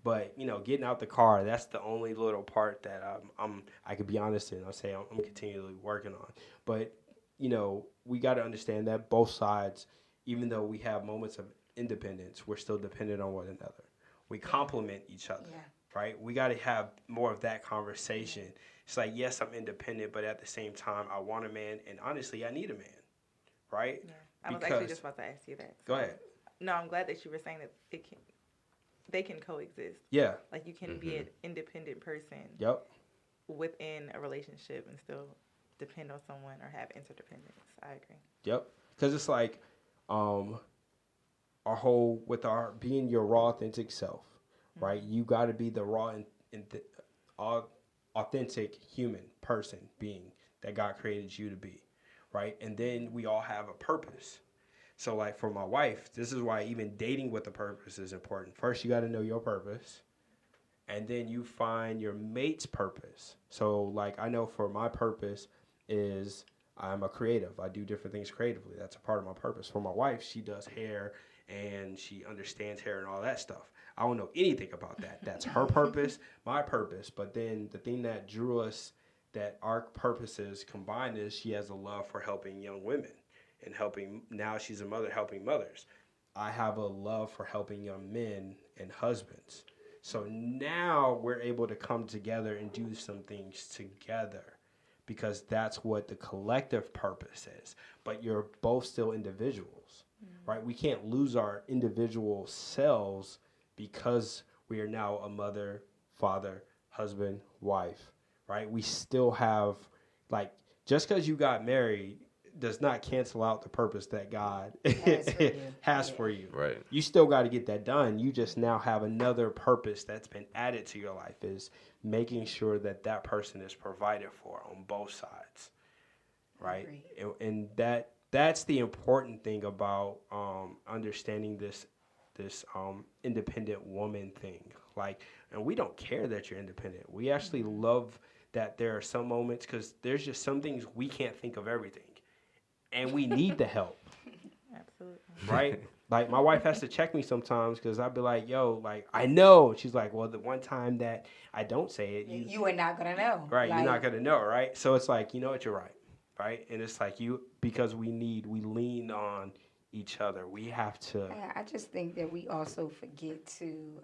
But getting out the car, that's the only little part that I could be honest in. I'll say I'm continually working on. But we got to understand that both sides, even though we have moments of independence, we're still dependent on one another. We complement each other, right? We got to have more of that conversation. It's like, yes, I'm independent, but at the same time, I want a man, and honestly, I need a man, right? Yeah. I was actually just about to ask you that. Go ahead. No, I'm glad that you were saying that they can coexist. Yeah. Like you can be an independent person. Yep. Within a relationship and still depend on someone or have interdependence. I agree. Yep. Because it's like, our whole with our being your raw authentic self, right? You got to be the raw and authentic human person being that God created you to be, right? And then we all have a purpose. So like for my wife, this is why even dating with a purpose is important. First, you got to know your purpose, and then you find your mate's purpose. So like I know for my purpose is I'm a creative. I do different things creatively. That's a part of my purpose. For my wife, she does hair and she understands hair and all that stuff. I don't know anything about that. That's her purpose, my purpose. But then the thing that drew us, that our purposes combined, is she has a love for helping young women and helping. Now she's a mother helping mothers. I have a love for helping young men and husbands. So now we're able to come together and do some things together because that's what the collective purpose is. But you're both still individuals, right? We can't lose our individual selves because we are now a mother, father, husband, wife, right? We still have, like, just because you got married does not cancel out the purpose that God has for you. Right. You still got to get that done. You just now have another purpose that's been added to your life, is making sure that that person is provided for on both sides, right? And that's the important thing about understanding this independent woman thing. Like, and we don't care that you're independent. We actually love that there are some moments, because there's just some things we can't think of everything. And we need the help. Absolutely. Right? Like, my wife has to check me sometimes, because I'll be like, yo, like, I know. She's like, well, the one time that I don't say it, you are not going to know. Right, you're not going to know, right? So it's like, you know what, you're right. Right? And it's like, because we lean on each other. We have to. I just think that we also forget to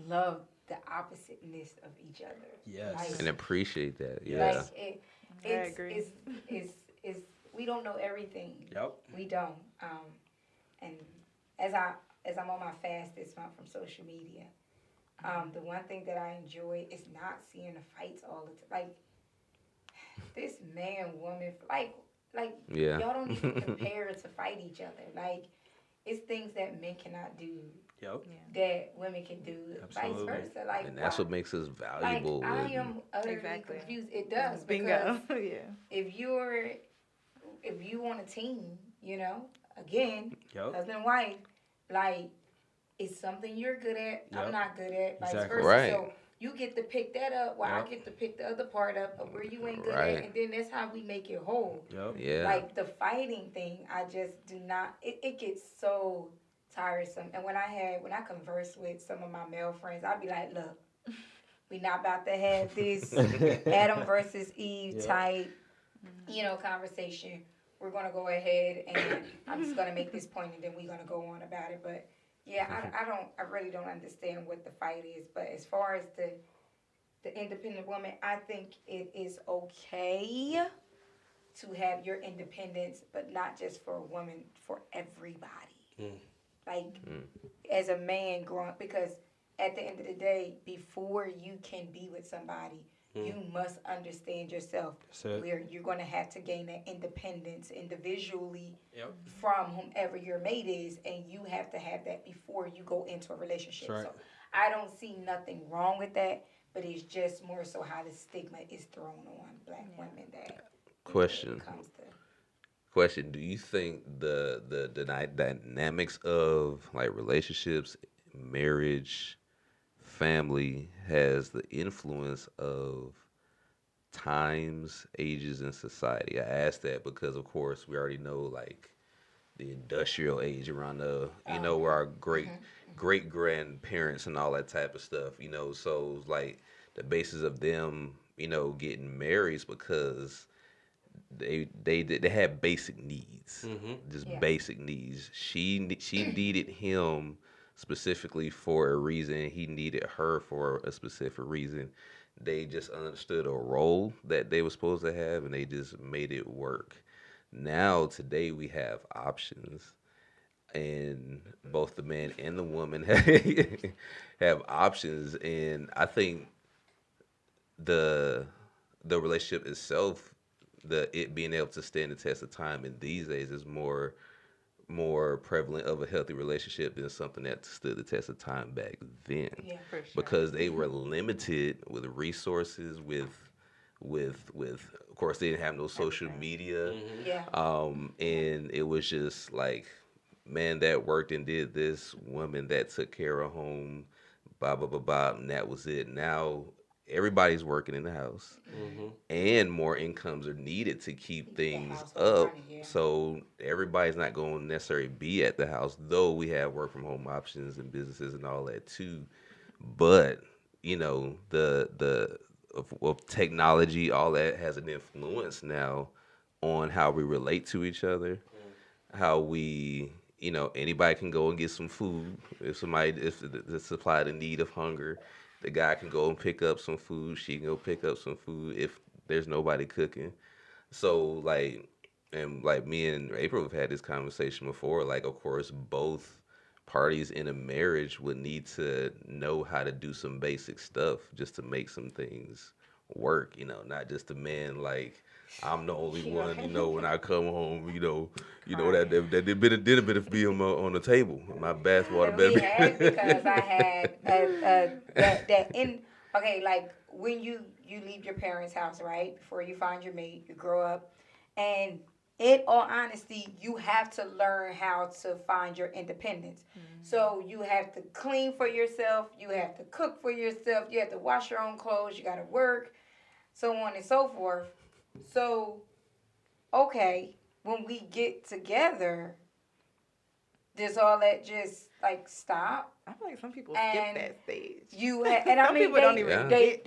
love the oppositeness of each other. Yes. Like, And appreciate that. Yeah. like I agree. It's we don't know everything. Yep. We don't. And as I'm on my fast this month from social media, the one thing that I enjoy is not seeing the fights all the time. Like, this man, woman, like Yeah. y'all don't even compare to fight each other. Like, it's things that men cannot do Yep. that women can do, Absolutely. vice versa. Like, And that's what makes us valuable. Like, I and- am utterly Exactly. confused. It does. Bingo. Because Yeah. if you on a team, again, Yep. husband and wife, like, it's something you're good at, Yep. I'm not good at, vice Exactly. versa. Right. So you get to pick that up while Yep. I get to pick the other part up of where you ain't good Right. at, and then that's how we make it whole. Yep. Yeah. Like, the fighting thing, I just do not, it gets so tiresome. And when I converse with some of my male friends, I'll be like, look, we not about to have this Adam versus Eve Yeah. type, conversation. We're going to go ahead and I'm just going to make this point and then we're going to go on about it. But yeah, I really don't understand what the fight is. But as far as the independent woman, I think it is okay to have your independence, but not just for a woman, for everybody. Like, as a man growing, because at the end of the day, before you can be with somebody, you must understand yourself, where you're going to have to gain that independence individually from whomever your mate is, and you have to have that before you go into a relationship. Right. So I don't see nothing wrong with that, but it's just more so how the stigma is thrown on black women that Question. it comes to. Question: do you think the dynamics of, like, relationships, marriage, family has the influence of times, ages, and society? I ask that because, of course, we already know, like, the industrial age around where our great grandparents and all that type of stuff, so, like, the basis of them, getting married is because they had basic needs, basic needs. She needed him specifically for a reason. He needed her for a specific reason. They just understood a role that they were supposed to have, and they just made it work. Now, today, we have options, and both the man and the woman have options, and I think the relationship itself, it being able to stand the test of time in these days, is more prevalent of a healthy relationship than something that stood the test of time back then. Yeah, for sure. Because they were limited with resources, with of course, they didn't have no social media. Yeah. And it was just like, man that worked and did this, woman that took care of home, blah blah blah blah, and that was it. Now everybody's working in the house, and more incomes are needed to keep things household up. running, yeah. So everybody's not going to necessarily be at the house, though we have work from home options and businesses and all that too. But the of technology, all that has an influence now on how we relate to each other, how we. Anybody can go and get some food if to supply the need of hunger. The guy can go and pick up some food. She can go pick up some food if there's nobody cooking. So like, and like me and April have had this conversation before. Like, of course, both parties in a marriage would need to know how to do some basic stuff just to make some things work. Not just a man like I'm the only one. When I come home, that did a bit of be on the table. My bathwater And we baby. had because I had that in okay, like when you leave your parents' house, right, before you find your mate, you grow up, and in all honesty, you have to learn how to find your independence. So you have to clean for yourself, you have to cook for yourself, you have to wash your own clothes, you got to work, so on and so forth. So, okay, when we get together, does all that just like stop? I feel like some people skip that stage. And I Some mean, people don't even they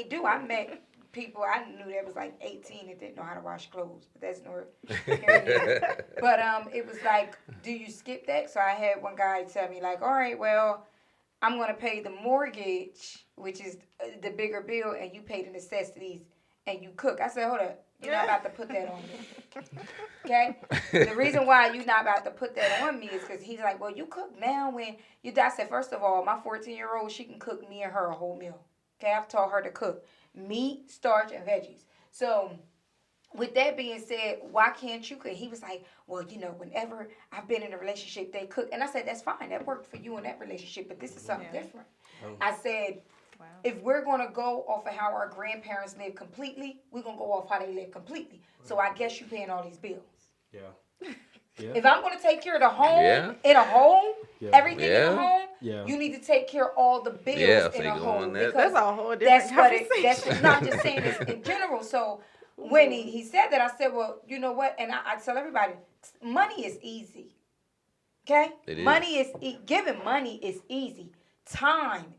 do. I met people I knew that was like 18 and didn't know how to wash clothes, but that's nor here nor there. But it was like, do you skip that? So I had one guy tell me like, all right, well, I'm gonna pay the mortgage, which is the bigger bill, and you pay the necessities and you cook. I said, hold up, you're not about to put that on me. Okay? The reason why you're not about to put that on me is because he's like, well, you cook now when you die. I said, first of all, my 14-year-old, she can cook me and her a whole meal. Okay? I've taught her to cook meat, starch, and veggies. So with that being said, why can't you cook? He was like, well, whenever I've been in a relationship, they cook. And I said, that's fine. That worked for you in that relationship, but this is something different. I said, if we're going to go off of how our grandparents lived completely, we're going to go off how they live completely. So I guess you're paying all these bills. Yeah. If I'm going to take care of the home, in a home, everything in the home, you need to take care of all the bills in a home. That's a whole different conversation. That's not just saying this in general. So when he said that, I said, well, you know what? And I tell everybody, money is easy. Okay? Giving money is easy.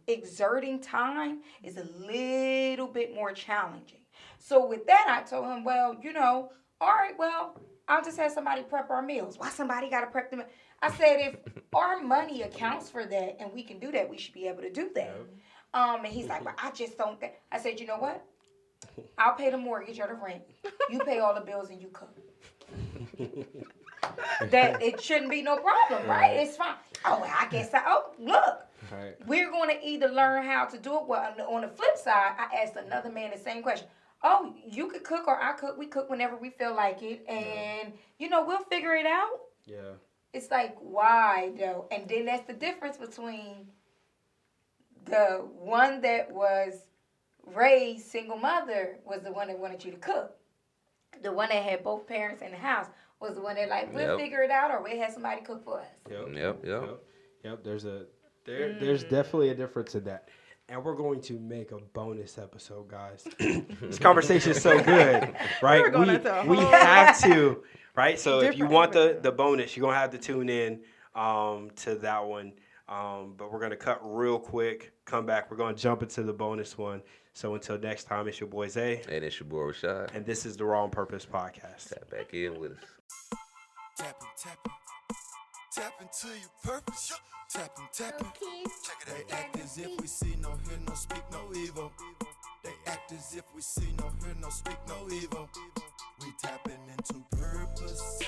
Exerting time is a little bit more challenging. So with that, I told him, well, all right, well, I'll just have somebody prep our meals. Why somebody got to prep them? I said, if our money accounts for that and we can do that, we should be able to do that. And he's like, but I just don't think. I said, you know what? I'll pay the mortgage or the rent. You pay all the bills and you cook. That it shouldn't be no problem, right? It's fine. Look. Right. We're going to either learn how to do it. Well, on the flip side, I asked another man the same question. Oh, you could cook or I cook. We cook whenever we feel like it. And, we'll figure it out. Yeah. It's like, why, though? And then that's the difference between the one that was raised single mother was the one that wanted you to cook. The one that had both parents in the house was the one that we'll figure it out or we'll have somebody cook for us. Yep. There's definitely a difference in that. And we're going to make a bonus episode, guys. This conversation is so good, right? We have to, right? So if you want the bonus, you're going to have to tune in to that one. But we're going to cut real quick, come back. We're going to jump into the bonus one. So until next time, it's your boy Zay. And it's your boy Rashad. And this is the Raw on Purpose podcast. Tap back in with us. Tap into your purpose. Tapping. Check it. They act as if we see, no hear, no speak, no evil. They act as if we see, no hear, no speak, no evil. We tapping into purpose.